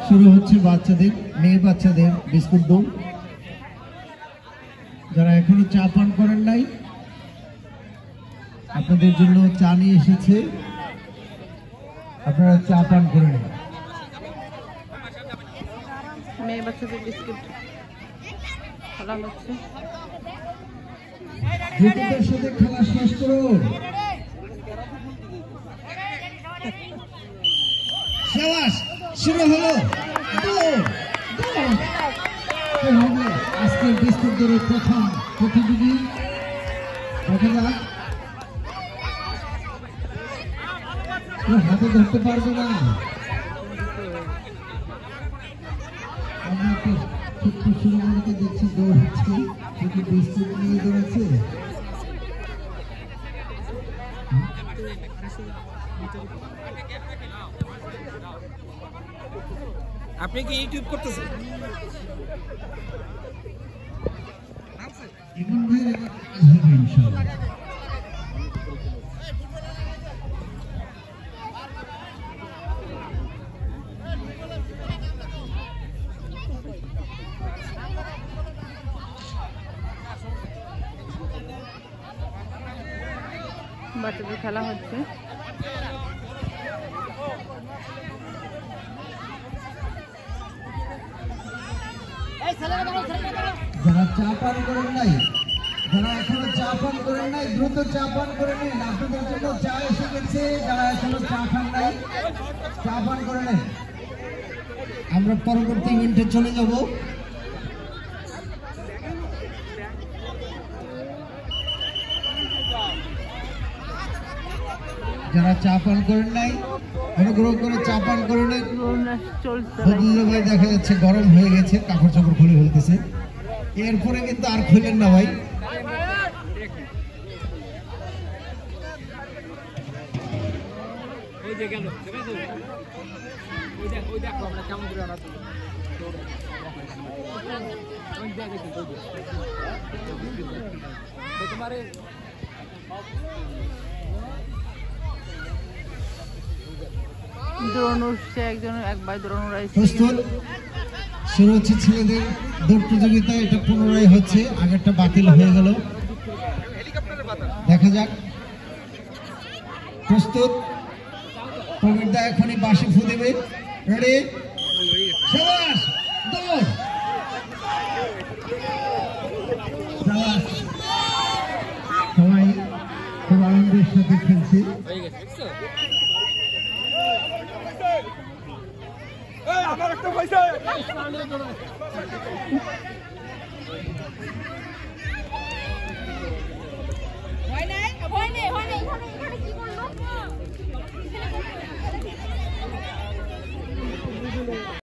শুরু হচ্ছে বাচ্চাদের মেয়ে বাচ্চাদের বিস্কুট দৌড়। যারা এখনো চা পান করেন নাই আপনাদের জন্য চা নিয়ে এসেছে, আপনারা চা পান করে নিন। মেয়ে বাচ্চাদের বিস্কুট খেলা হচ্ছে। দ্রুততার সাথে খেলা শেষ করুন। শুরু হলো আজকের বিস্কুট দৌড়ের প্রথম প্রতিযোগী। দেখা যাক, হাতে ধরতে পারবে না। আমরা তো ছোট্ট শুরুকে দেখছি দৌড়াচ্ছে, শুধু বিস্কুট নিয়ে দৌড়াচ্ছে। আপনি কি ইউটিউব করতেছেন? ইমন ভাইয়ের এবার কাজ হবে ইনশাআল্লাহ। বাচ্চাদের খেলা হচ্ছে। যারা চা পান করেন নাই, যারা এখনো চা পান করেন নাই, দ্রুত চা পান করে নিন। আপনাদের জন্য চা এসে গেছে। যারা এখনো চা খান নাই, চা পান করে নেন। আমরা পরবর্তী ইভেন্টে চলে যাব। যারা চা পান করেন নাই অনুগ্রহ করে চা পান করে নেন। বদলুল্লাহ ভাই দেখা যাচ্ছে গরম হয়ে গেছে, কাপড় চাপড় খুলে ফেলতেছে। এরপরে কিন্তু আর খুলেন না ভাই। দ্রোণ উঠছে, একজন এক ভাই দ্রোণ উড়াইছে। প্রস্তুত, শুরু হচ্ছে ছেলেদের দৌড় প্রতিযোগিতা। এটা পুনরায় হচ্ছে, আগেরটা বাতিল হয়ে গেল। দেখা যাক। প্রস্তুত, প্রবীরদা এখনই বাঁশি ফু দেবে। রেডি, শাবাশ, দৌড়। শাবাশ, সবাই খুব আনন্দের সাথে খেলছে। আমার একটা পয়সা